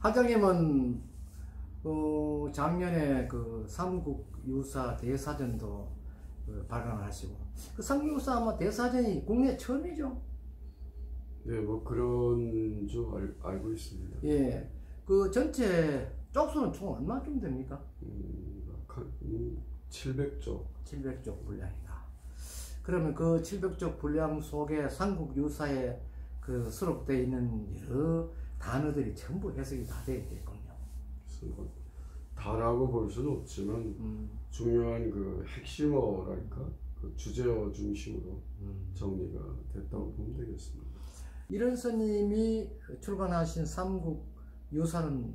학장님은 작년에 그 삼국유사 대사전도 발간을 하시고, 그 삼국유사 아마 대사전이 국내 처음이죠? 네, 뭐 그런 줄 알고 있습니다. 예, 그 전체 쪽수는 총 얼마쯤 됩니까? 700쪽. 700쪽 분량이다. 그러면 그 700쪽 분량 속에 삼국유사에 그 수록되어 있는 여러 단어들이 전부 해석이 다 되어 있겠군요. 다라고 볼 수는 없지만 중요한 그 핵심어랄까, 그 주제어 중심으로 정리가 됐다고 보면 되겠습니다. 이런 스님이 출간하신 삼국유사는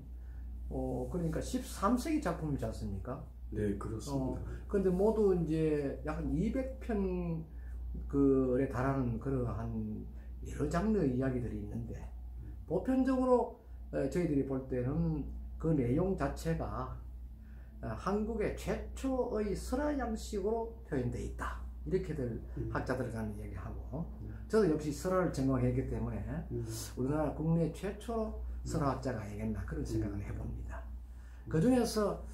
그러니까 13세기 작품이지 않습니까? 네, 그렇습니다. 그런데 모두 이제 약 200편 그에 달하는 그러한 여러 장르의 이야기들이 있는데, 보편적으로 저희들이 볼 때는 그 내용 자체가 한국의 최초의 설화 양식으로 표현되어 있다, 이렇게들 학자들 간에 얘기하고, 저도 역시 설화를 전공했기 때문에 우리나라 국내 최초로 설화학자가 아니겠나 그런 생각을 해봅니다. 그 중에서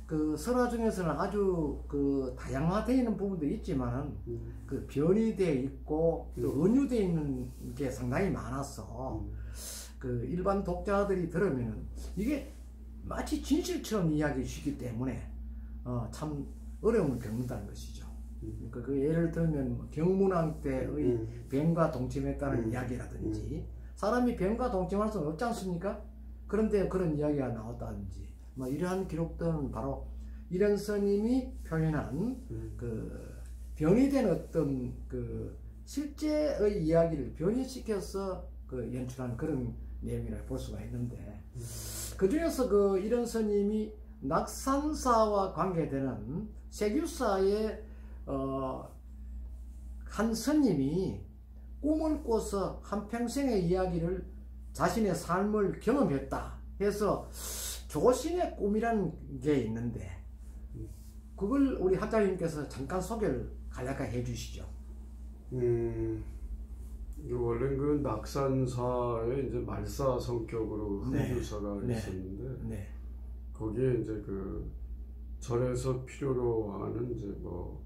그 설화 중에서는 아주 그 다양화되어 있는 부분도 있지만은 그 변이되어 있고 또 은유되어 있는 게 상당히 많아서 그 일반 독자들이 들으면은 이게 마치 진실처럼 이야기해 주기 때문에 참 어려움을 겪는다는 것이죠. 그 예를 들면 경문왕 때의 뱀과 동침했다는 이야기라든지, 사람이 뱀과 동침할 수는 없지 않습니까? 그런데 그런 이야기가 나왔다든지, 뭐 이러한 기록들은 바로 이런 스님이 표현한 그 변이된 어떤 그 실제의 이야기를 변이시켜서 그 연출한 그런 내용이라고 볼 수가 있는데, 그 중에서 그 이런 스님이 낙산사와 관계되는 세규사의 한 스님이 꿈을 꿔서 한평생의 이야기를, 자신의 삶을 경험했다 해서 조신의 꿈이라는 게 있는데, 그걸 우리 학자님께서 잠깐 소개를 간략하게 해주시죠. 원래 그 낙산사에 이제 말사 성격으로 흑유사가 네. 있었는데, 네. 거기에 이제 그 절에서 필요로 하는 이제 또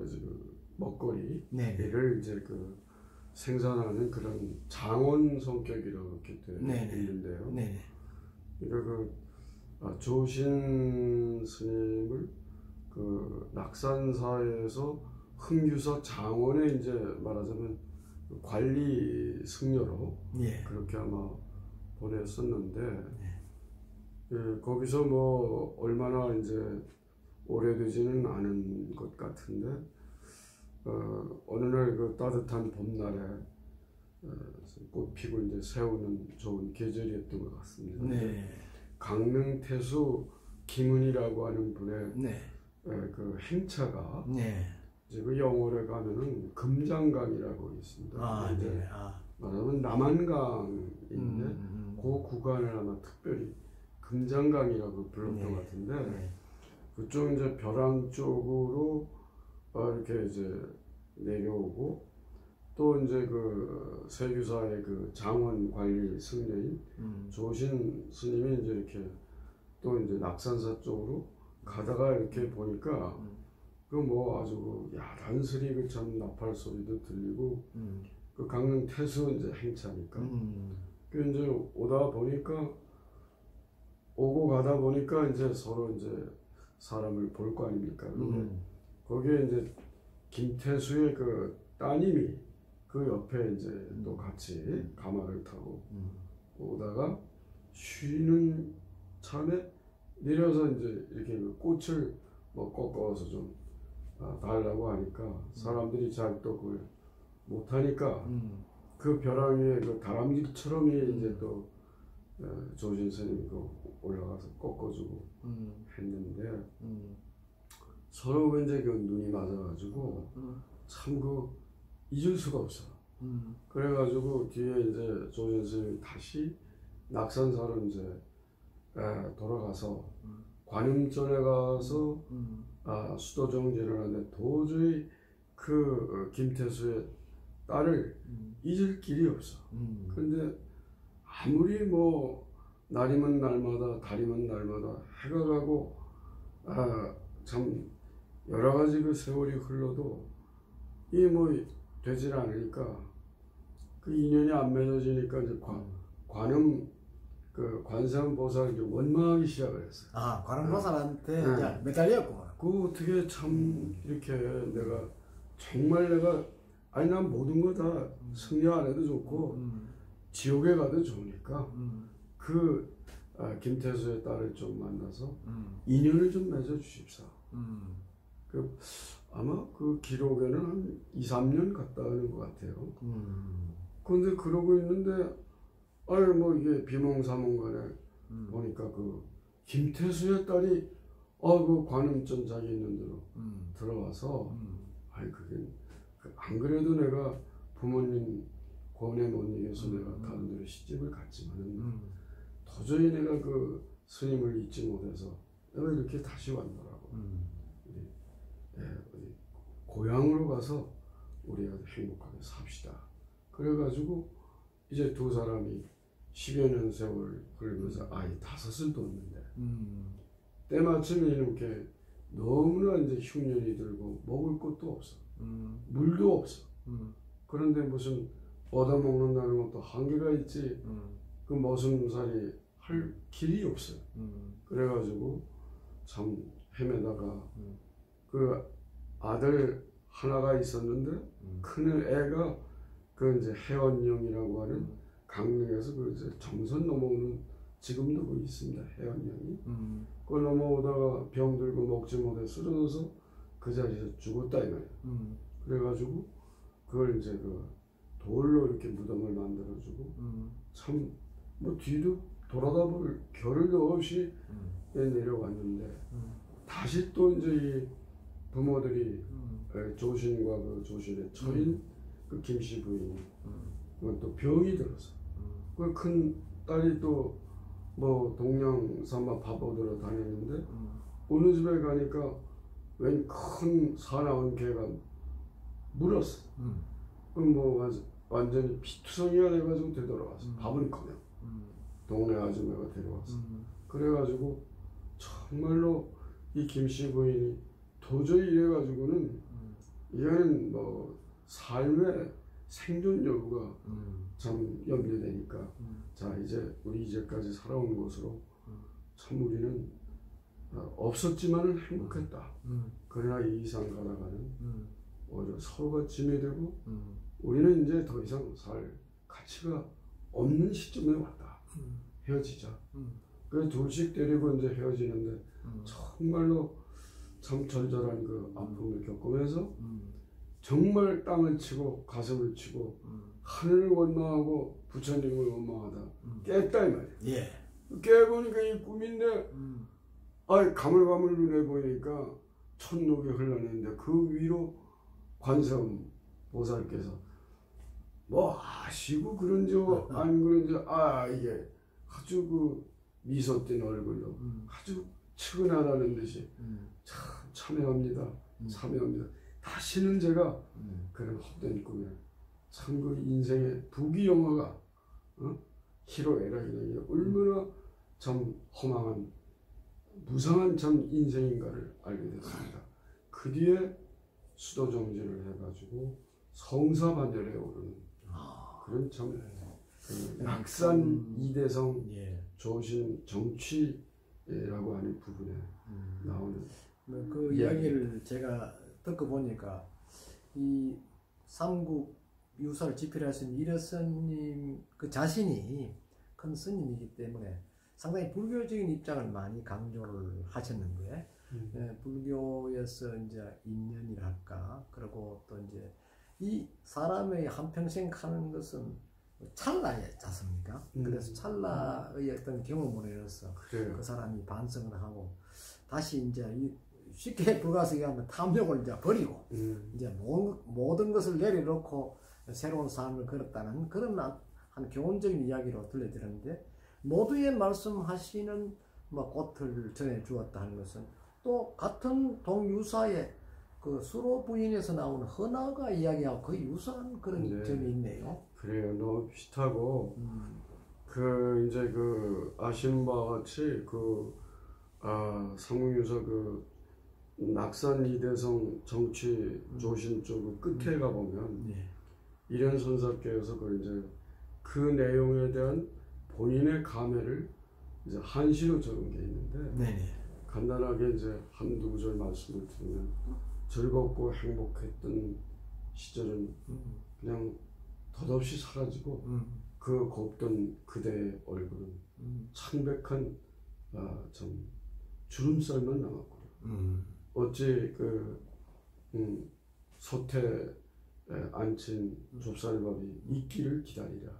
이제 그 먹거리를 이제 그 생산하는 그런 장원 성격이라고 이렇게 되어 있는데요. 그러니까 그 조신 스님을 그 낙산사에서 흑유사 장원에 이제 말하자면 관리 승려로 그렇게 아마 보냈었는데, 거기서 뭐 얼마나 이제 오래되지는 않은 것 같은데, 어느 날 그 따뜻한 봄날에 꽃 피고 이제 새우는 좋은 계절이었던 것 같습니다. 강릉태수 김은이라고 하는 분의 그 행차가 이제 그 영월에 가면은 금장강이라고 있습니다. 이제 말하면 남한강인데 그 구간을 아마 특별히 금장강이라고 불렀던 것 같은데, 그쪽 이제 벼랑 쪽으로 이렇게 이제 내려오고, 또 이제 그 세규사의 그 장원 관리 승려인 조신 스님이 이제 이렇게 또 이제 낙산사 쪽으로 가다가 이렇게 보니까 그 뭐 아주 야단스리 그 참 나팔 소리도 들리고, 그 강릉 태수 이제 행차니까 그 이제 오고 가다 보니까 이제 서로 이제 사람을 볼 거 아닙니까? 근데 거기에 이제 김태수의 그 따님이 그 옆에 이제 또 같이 가마를 타고 오다가 쉬는 참에 내려서 이제 이렇게 그 꽃을 뭐 꺾어서 좀 달라고 하니까 사람들이 잘 또 그걸 못하니까 그 벼랑 위에 그 다람쥐처럼 이제 또 조신 스님이 올라가서 꺾어주고 했는데, 서로 이제 그 눈이 맞아가지고 참 그 잊을 수가 없어. 그래가지고 뒤에 이제 조신 스님이 다시 낙산사로 이제 돌아가서 관음전에 가서 수도정진을 하는데 도저히 그 김태수의 딸을 잊을 길이 없어. 근데 아무리 뭐 날이면 날마다 달이면 날마다 해가 가고 참 여러 가지 그 세월이 흘러도 이 뭐 되질 않으니까 그 인연이 안 맺어지니까 이제 관음 그 관세음보살 이제 원망하기 시작을 했어요. 관음보살한테 네. 매달렸구만. 그 어떻게 참 이렇게 내가 정말 내가 아니 난 모든 거 다 승려 안 해도 좋고 지옥에 가도 좋으니까 그 김태수의 딸을 좀 만나서 인연을 좀 맺어 주십사. 그 아마 그 기록에는 한 2, 3년 갔다 오는 것 같아요. 그런데 그러고 있는데 뭐 이게 비몽사몽간에 보니까 그 김태수의 딸이 그 관음전 자기 있는 데로 들어와서 그게 안 그래도 내가 부모님 권에 못 이겨서 내가 다른 데로 시집을 갔지만은 도저히 내가 그 스님을 잊지 못해서 내가 이렇게 다시 왔더라고. 고향으로 가서 우리가 행복하게 삽시다. 그래가지고 이제 두 사람이 10여 년 세월 흘리면서 아이 5을 뒀는데 때마침 이렇게 너무나 이제 흉년이 들고 먹을 것도 없어. 물도 없어. 그런데 무슨 얻어먹는다는 것도 한계가 있지. 그 머슴살이 할 길이 없어요. 그래가지고 참 헤매다가 그 아들 하나가 있었는데 큰 애가 그 이제 해원령이라고 하는 강릉에서 그 이제 정선 넘어오는 지금도 그 있습니다. 해원령이 그걸 넘어오다가 병 들고 먹지 못해 쓰러져서 그 자리에서 죽었다 이 말이야. 그래가지고 그걸 이제 그 돌로 이렇게 무덤을 만들어주고 참 뭐 뒤도 돌아다 볼 겨를도 없이 내려왔는데 다시 또 이제 이 부모들이 조신과 그 조신의 처인 그 김씨 부인이 그건 또 병이 들어서 그 큰 딸이 또 뭐 동양삼아 바보들어 다녔는데 어느 집에 가니까 웬 큰 사나운 개가 물었어. 그럼 뭐 완전히 피투성이가 돼가지고 되돌아왔어. 밥은 커녕 동네 아줌마가 데려왔어. 그래가지고 정말로 이 김씨 부인이 도저히 이래가지고는 이거는 뭐 삶의 생존 여부가 참 염려되니까 자 이제 우리 이제까지 살아온 것으로 참 우리는 없었지만은 행복했다. 그러나 이 이상 가다가는 오히려 서로가 짐이 되고 우리는 이제 더 이상 살 가치가 없는 시점에 왔다. 헤어지자. 그래서 둘씩 데리고 이제 헤어지는데 정말로 참 절절한 그 아픔을 겪으면서 정말 땅을 치고 가슴을 치고 하늘을 원망하고 부처님을 원망하다 깼다 이 말이야. 예. 깨보니까 이 꿈인데 가물가물 눈에 보이니까 천록이 흘러내는데 그 위로 관세음 보살께서 뭐 아시고 그런지 안 그런지 이게 아주 그 미소 띤 얼굴로 아주 측은하다는 듯이 참 참여합니다. 참여합니다. 다시는 제가 그런 헛된 꿈에 참 그 인생의 부귀영화가 희로애락이라는 게 얼마나 참 허망한 무상한 참 인생인가를 알게 됐습니다. 그 뒤에 수도정진을 해가지고 성사반열에 오르는 그런 참 낙산 이대성 조신 정취라고 하는 부분에 나오는 그 이야기를 제가 듣고 보니까 이 삼국 유사를 집필하신 이려스님 그 자신이 큰 스님이기 때문에 상당히 불교적인 입장을 많이 강조를 하셨는데 불교에서 이제 인연이랄까 그리고 또 이제 이 사람의 한평생 하는 것은 찰나였지 않습니까? 그래서 찰나의 어떤 경험으로 인해서 그 사람이 반성을 하고 다시 이제 쉽게 불가사의에 하면 탐욕을 이제 버리고 이제 모든 것을 내려놓고 새로운 삶을 걸었다는 그런 한 교훈적인 이야기로 들려드렸는데 모두의 말씀하시는 뭐 꽃을 전해주었다 하는 것은 또 같은 동유사의 그 수로 부인에서 나오는 헌화가 이야기하고 거의 유사한 그런 점이 있네요. 그래요. 너무 비슷하고 그 이제 그 아시는 바와 같이 삼국유사 낙산 이대성 정치 조신 쪽 끝에 가 보면 이련 선사께서 그 내용에 대한 본인의 감회를 이제 한시로 적은 게 있는데 간단하게 이제 한두 구절 말씀을 드리면 즐겁고 행복했던 시절은 그냥 덧없이 사라지고 그 곱던 그대의 얼굴은 창백한 좀 주름살만 남았고요. 어찌 솥에 앉힌 좁쌀밥이 익기를 기다리랴.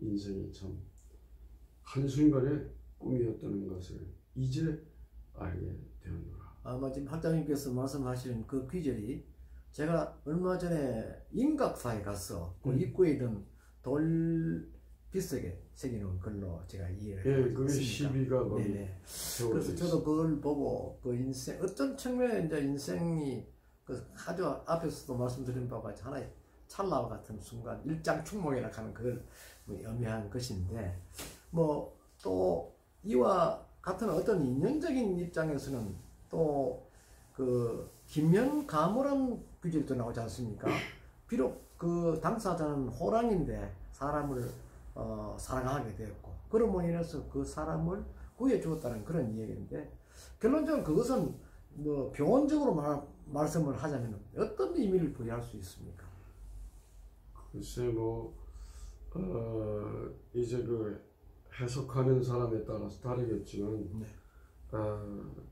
인생이 참 한순간의 꿈이었다는 것을 이제 알게 되었노라. 지금 학장님께서 말씀하신 그 귀절이 제가 얼마 전에 인각사에 가서 그 입구에 있는 돌 비석에 새겨놓은 글로 제가 이해를 그게 시비가 그래서 저도 그걸 보고 그 인생 어떤 측면에 이제 인생이 아주 앞에서도 말씀드린 바와 같이 하나의 찰나와 같은 순간 일장춘몽이라 하는 그걸 의미한 것인데 또 이와 같은 어떤 인연적인 입장에서는 또 그 김연가모란 귀절도 나오지 않습니까? 비록 그 당사자는 호랑인데 사람을 사랑하게 되었고 그럼으로 인해서 그 사람을 구해주었다는 그런 이야기인데 결론적으로 그것은 병원적으로 말씀을 하자면 어떤 의미를 부여할 수 있습니까? 글쎄 이제 해석하는 사람에 따라서 다르겠지만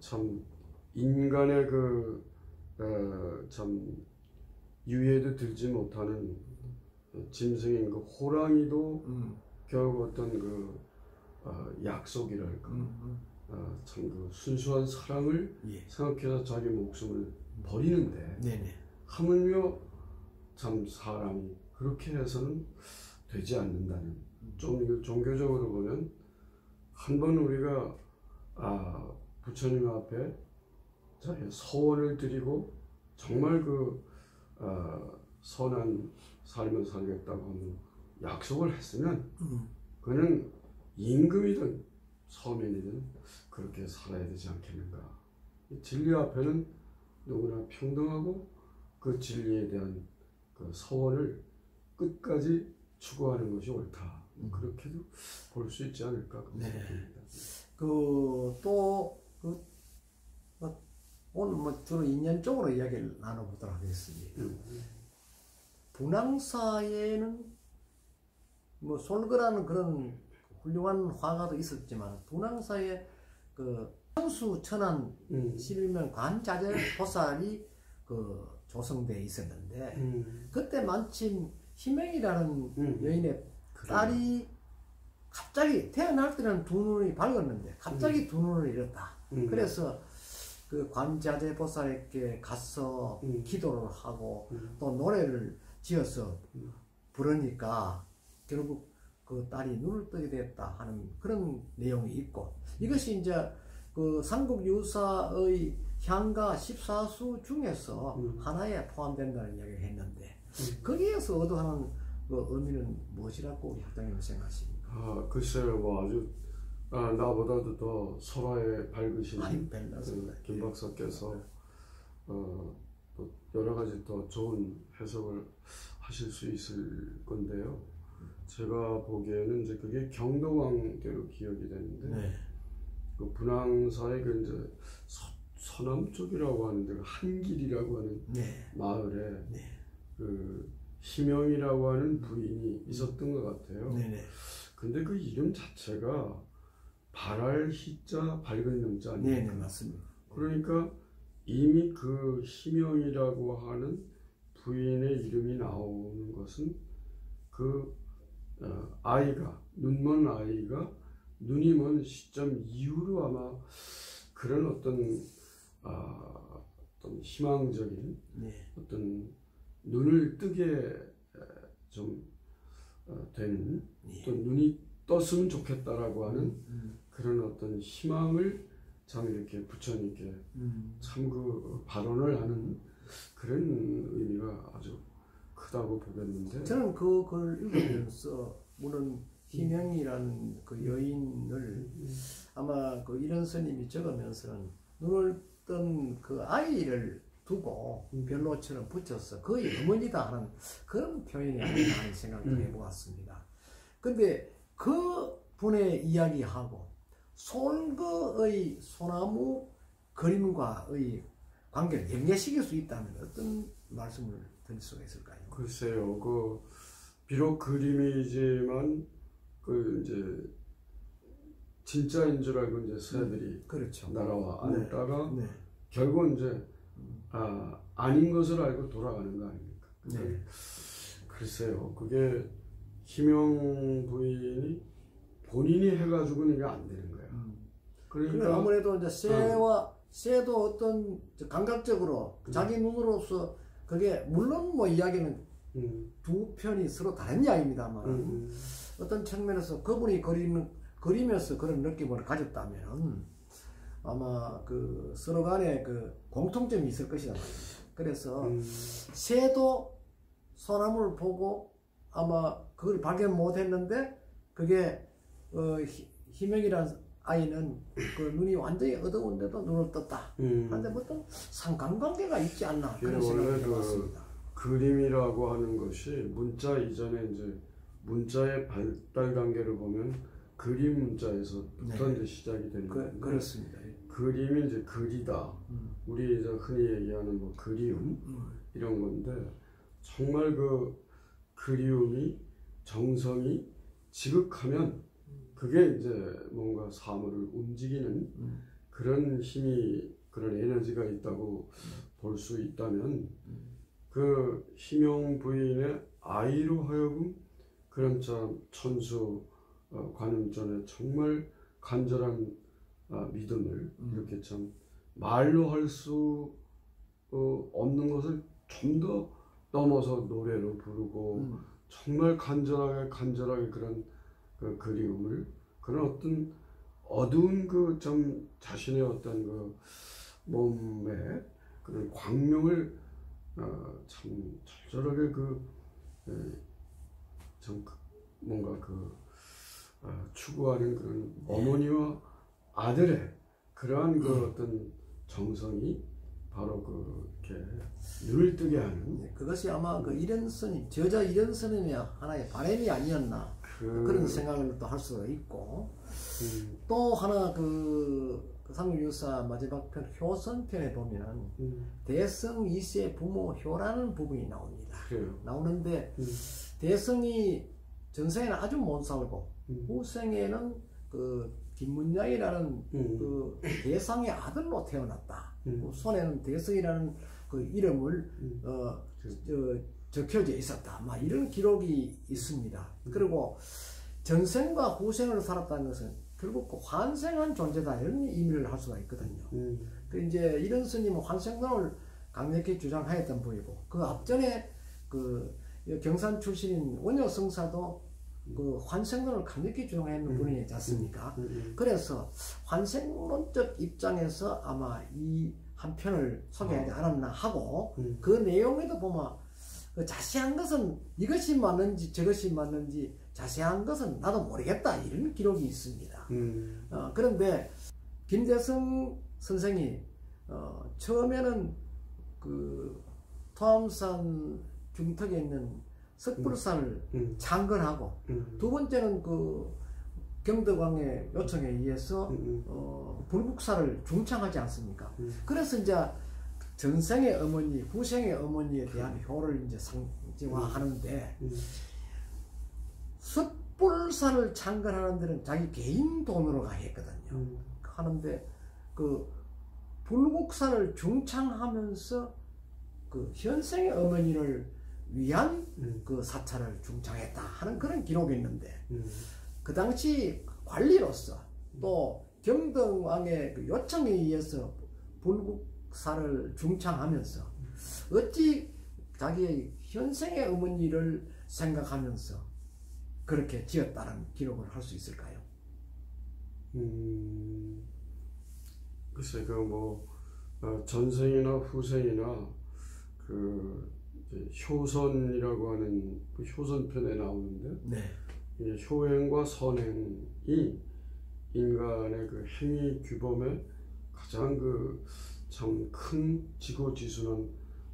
참 인간의 참 유해도 들지 못하는 짐승인 호랑이도 결국 어떤 약속이랄까 참 순수한 사랑을 생각해서 자기 목숨을 버리는데 하물며 참 사람이 그렇게 해서는 되지 않는다는 좀 종교적으로 보면 한번 우리가 부처님 앞에 자기 서원을 드리고 정말 선한 삶을 살겠다고 하는 약속을 했으면 그는 임금이든 서민이든 그렇게 살아야 되지 않겠는가. 진리 앞에는 누구나 평등하고 그 진리에 대한 그 서원을 끝까지 추구하는 것이 옳다. 그렇게도 볼 수 있지 않을까. 오늘 주로 인연적으로 이야기를 나눠보도록 하겠습니다. 분황사에는 솔그라는 그런 훌륭한 화가도 있었지만 분황사에 천수천안 11명 관자재 보살이 조성되어 있었는데 그때 마침 희명이라는 여인의 딸이 갑자기 태어날 때는 두 눈이 밝았는데 갑자기 두 눈을 잃었다. 그래서 그 관자재 보살에게 가서 기도를 하고 또 노래를 지어서 부르니까 결국 그 딸이 눈을 뜨게 됐다 하는 그런 내용이 있고 이것이 이제 그 삼국유사의 향가 14수 중에서 하나에 포함된다는 이야기를 했는데 거기에서 얻어가는 그 의미는 무엇이라고 학장님은 생각하십니까? 글쎄요, 아주 나보다도 더 설화에 밝으신 김 박사께서 또 여러 가지 더 좋은 해석을 하실 수 있을 건데요. 제가 보기에는 이제 그게 경도왕대로 기억이 되는데 그 분황사의 이제 서남 쪽이라고 하는데 한길이라고 하는 마을에 그 희명이라고 하는 부인이 있었던 것 같아요. 근데 그 이름 자체가 발할 희자 밝은 영자 아닙니까? 맞습니다. 그러니까 이미 그 희명이라고 하는 부인의 이름이 나오는 것은 그 아이가 눈먼 아이가 눈이 먼 시점 이후로 아마 그런 어떤 희망적인 어떤 눈을 뜨게 좀 되는 또 눈이 떴으면 좋겠다라고 하는 그런 어떤 희망을 참 이렇게 부처님께 참 그 발언을 하는 그런 의미가 아주 크다고 보겠는데 저는 그 글을 읽으면서 물론 희명이라는 그 여인을 아마 그 이런 스님이 적으면서는 눈을 뜬 그 아이를 두고 별로처럼 붙여서 거의 어머니다 하는 그런 표현이 아닌가 하는 생각을 해보았습니다. 근데 그 분의 이야기하고 솔그의 소나무 그림과의 관계를 연계시킬 수 있다면 어떤 말씀을 드릴 수가 있을까요? 글쎄요, 비록 그림이지만 이제 진짜인 줄 알고 이제 새들이 그렇죠. 날아와 앉다가 네. 결국 이제 아닌 것을 알고 돌아가는 거 아닙니까? 네. 글쎄요, 그게 희명 부인이 본인이 해가지고는 이게 안 되는 거야. 그러니까 아무래도 이제 새도 어떤 감각적으로 자기 눈으로서 그게 물론 뭐 이야기는 두 편이 서로 다른 이야기입니다만 어떤 측면에서 그분이 그리면서 그런 느낌을 가졌다면 아마 그 서로 간에 그 공통점이 있을 것이다 말입니다. 그래서 새도 소나무를 보고 아마 그걸 발견 못했는데 그게 희명이라는 아이는 그 눈이 완전히 어두운데도 눈을 떴다. 한데 어떤 상관관계가 있지 않나 그런 생각이 들었습니다. 그림이라고 하는 것이 문자 이전에 이제 문자의 발달 단계를 보면 그림 문자에서부터 이제 시작이 되는 건데 그렇습니다. 그림이 이제 그리다. 우리 이제 흔히 얘기하는 뭐 그리움 이런 건데 정말 그 그리움이 정성이 지극하면 그게 이제 뭔가 사물을 움직이는 그런 힘이 그런 에너지가 있다고 볼 수 있다면 그 희명 부인의 아이로 하여금 그런 참 천수 관음전에 정말 간절한 믿음을 이렇게 참 말로 할 수 없는 것을 좀 더 넘어서 노래로 부르고 정말 간절하게 그런 그 그리움을 그런 어떤 어두운 그 좀 자신의 어떤 그 몸에 그런 광명을 참 절절하게 좀 뭔가 추구하는 그런 어머니와 아들의 그러한 그 어떤 정성이 바로 이렇게 눈을 뜨게 하는 그것이 아마 그 이런 스님 저자 이런 스님의 하나의 바람이 아니었나 그런 생각을 또 할 수가 있고 또 하나 삼육유사 마지막 편 효선편에 보면 대성 2세 부모 효라는 부분이 나옵니다. 그래요. 나오는데 대성이 전생에는 아주 못 살고 후생에는 그 김문양이라는 그 대상의 아들로 태어났다. 손에는 대성이라는 그 이름을 적혀져 있었다. 막 이런 기록이 있습니다. 그리고 전생과 후생을 살았다는 것은 결국 그 환생한 존재다 이런 의미를 할 수가 있거든요. 그 이제 이런 스님은 환생론을 강력히 주장하였던 분이고 그 앞전에 그 경산 출신인 원효성사도 그 환생론을 강력히 주장하는 분이지 않습니까? 그래서 환생론적 입장에서 아마 이 한 편을 소개하지 않았나 하고 그 내용에도 보면 그 자세한 것은 이것이 맞는지 저것이 맞는지 자세한 것은 나도 모르겠다 이런 기록이 있습니다. 그런데 김대성 선생이 처음에는 그 토암산 중턱에 있는 석불산을 창건하고 두 번째는 그 경덕왕의 요청에 의해서 불국사를 중창하지 않습니까? 그래서 이제 전생의 어머니, 후생의 어머니에 대한 효를 이제 상징화하는데 석불사를 창건하는 데는 자기 개인 돈으로 했거든요. 하는데 그 불국사를 중창하면서 그 현생의 어머니를 위한 그 사찰을 중창했다 하는 그런 기록이 있는데 그 당시 관리로서 또 경덕왕의 그 요청에 의해서 불국사를 중창하면서 어찌 자기의 현생의 어머니를 생각하면서 그렇게 지었다는 기록을 할 수 있을까요? 글쎄 전생이나 후생이나 효선이라고 하는 그 효선편에 나오는데 네. 이 효행과 선행이 인간의 그 행위 규범의 가장 그 참 큰 지고지순한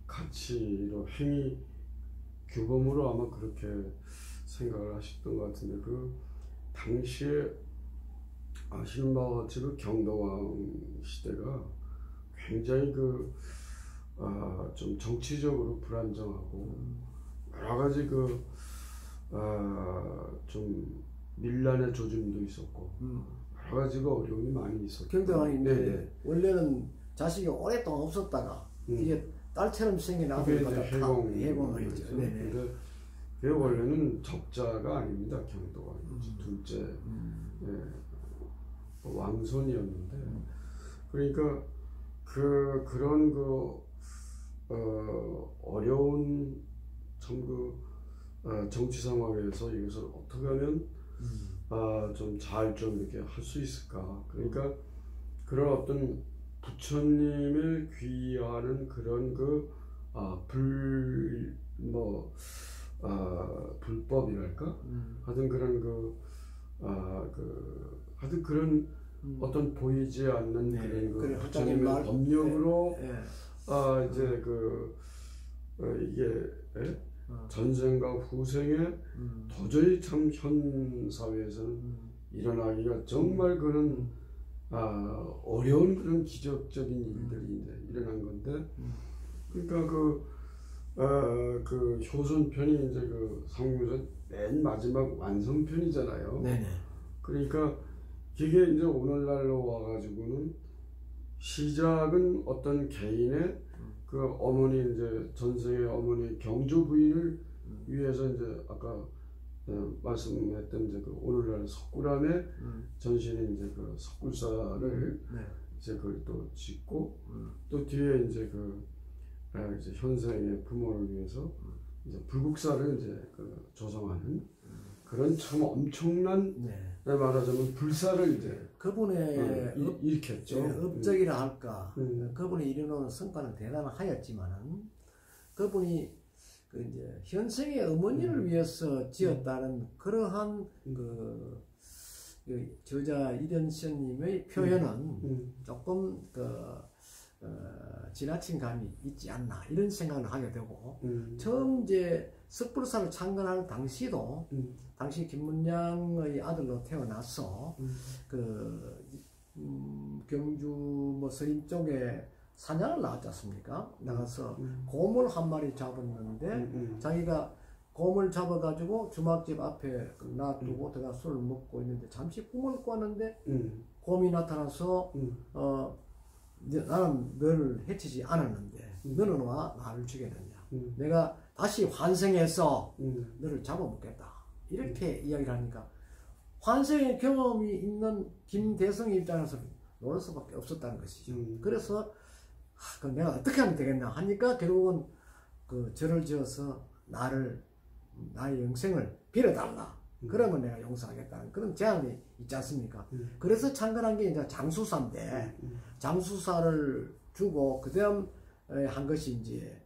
가치로 행위 규범으로 아마 그렇게 생각을 하셨던 것 같은데, 그 당시에 아시는 바와 같이 그 경덕왕 시대가 굉장히 좀 정치적으로 불안정하고 여러 가지 좀 밀란의 조짐도 있었고 여러 가지가 어려움이 많이 있었고. 경덕왕인데 원래는 자식이 오랫동안 없었다가 이게 딸처럼 생긴 아들을 갖다 해공을 했죠. 근데 그게 원래는 적자가 아닙니다. 경덕왕이 둘째 왕손이었는데, 그러니까 그런 어려운 참 정치 상황에서 이것을 어떻게 하면 좀 잘 좀 이렇게 할 수 있을까. 그러니까 그런 어떤 부처님을 귀하는 그런 불법이랄까? 하여튼 그런 하여튼 그런 어떤 보이지 않는 그런 부처님의 법력으로 이제 이게 전생과 후생에 도저히 참 현 사회에서는 일어나기가 정말 그런 어려운 그런 기적적인 일들이 이제 일어난 건데, 그러니까 그 효선편이 이제 상무선 맨 마지막 완성편이잖아요. 네네. 그러니까 이게 이제 오늘날로 와가지고는 시작은 어떤 개인의 그 어머니 이제 전생의 어머니 경조 부인을 위해서 이제 아까 말씀했던 이제 오늘날 석굴암에 전신에 이제 석굴사를 이제 그걸 또 짓고 또 뒤에 이제 이제 현생의 부모를 위해서 이제 불국사를 이제 조성하는 그런 참 엄청난 말하자면 불사를 이제 그분의 일으켰죠. 업적이라 할까. 그분이 이루는 성과는 대단하였지만은 그분이 이제 현생의 어머니를 위해서 지었다는 그러한 저자 이련선님의 표현은 조금 지나친 감이 있지 않나 이런 생각을 하게 되고, 처음 이제 석불사를 창건할 당시도 당시 김문량의 아들로 태어나서 경주 서림 쪽에 사냥을 나갔지 않습니까? 나가서 곰을 한 마리 잡았는데 자기가 곰을 잡아가지고 주막집 앞에 놔두고 들어가 술을 먹고 있는데 잠시 꿈을 꿨는데 곰이 나타나서 나는 너를 해치지 않았는데 너는 와 나를 죽였느냐? 내가 다시 환생해서 너를 잡아먹겠다. 이렇게 이야기를 하니까 환생의 경험이 있는 김대성 입장에서 놀랄 수밖에 없었다는 것이죠. 그래서 그럼 내가 어떻게 하면 되겠나 하니까 결국은 절을 지어서 나의 영생을 빌어달라. 그러면 내가 용서하겠다는 그런 제안이 있지 않습니까? 그래서 창건한 게 이제 장수사인데, 장수사를 주고 그 다음 한 것이 이제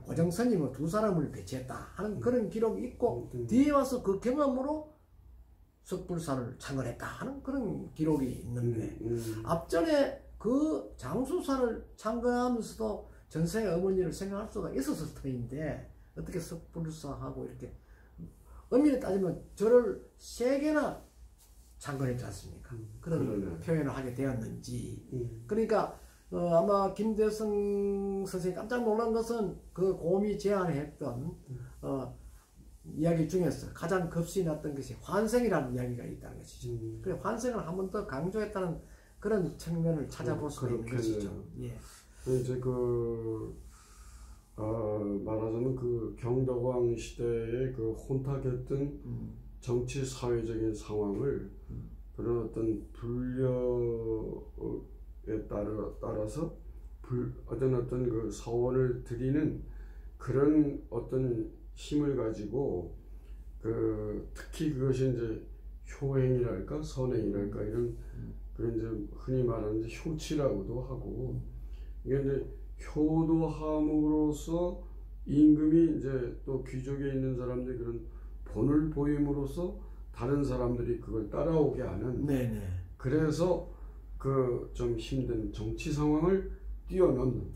고정 스님을 두 사람을 배치했다 하는 그런 기록이 있고, 뒤에 와서 그 경험으로 석불사를 창건했다 하는 그런 기록이 있는데, 앞전에 그 장수사를 창건하면서도 전생의 어머니를 생각할 수가 있었을 터인데 어떻게 석불사하고 이렇게 엄밀히 따지면 절을 3개나 창건했지 않습니까? 그런 표현을 하게 되었는지. 그러니까 아마 김대성 선생이 깜짝 놀란 것은 그 곰이 제안했던 이야기 중에서 가장 겁이 났던 것이 환생이라는 이야기가 있다는 것이죠. 그래 환생을 한 번 더 강조했다는 그런 측면을 찾아볼 수 있는 것이죠. 예. 이제 말하자면 경덕왕 시대의 혼탁했던 정치 사회적인 상황을 그런 어떤 불려에 따라서 어떤 서원을 드리는 그런 어떤 힘을 가지고 특히 그것이 이제 효행이랄까 선행이랄까 이런 이제 흔히 말하는 이제 효치라고도 하고, 이게 이제 효도함으로써 임금이 이제 또 귀족에 있는 사람들이 그런 본을 보임으로써 다른 사람들이 그걸 따라오게 하는. 네네. 그래서 그 좀 힘든 정치 상황을 뛰어넘는.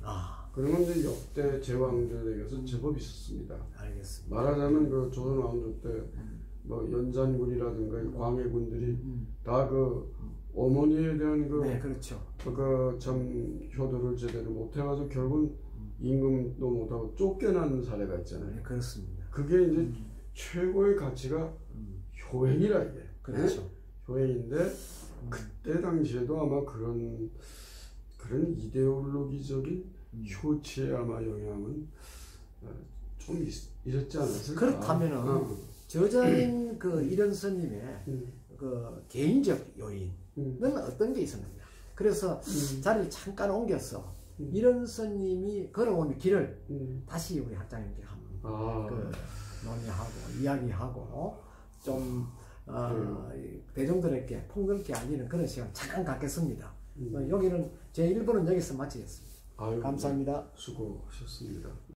그런 건 이제 역대 제왕들에게서 제법 있었습니다. 알겠습니다. 말하자면 그 조선 왕조 때 뭐 연산군이라든가 광해군들이 다 그 어머니에 대한 그 네, 그렇죠. 그 참 효도를 제대로 못해가지고 결국은 임금도 못하고 쫓겨나는 사례가 있잖아요. 네, 그렇습니다. 그게 이제 최고의 가치가 효행이라 이게. 그렇죠. 네? 효행인데 그때 당시에도 아마 그런 이데올로기적인 효치의 아마 영향은 좀 있었지 않았을까. 그렇다면은 저자인 그 이런 스님의 그 개인적 요인은 어떤 게 있었느냐. 그래서 자리를 잠깐 옮겨서 이런 스님이 걸어온 길을 다시 우리 학장님께 한번 그 논의하고 이야기하고 좀 대중들에게 폭넓게 알리는 그런 시간 잠깐 갖겠습니다. 여기는 제 1부는 여기서 마치겠습니다. 아유, 감사합니다. 수고하셨습니다.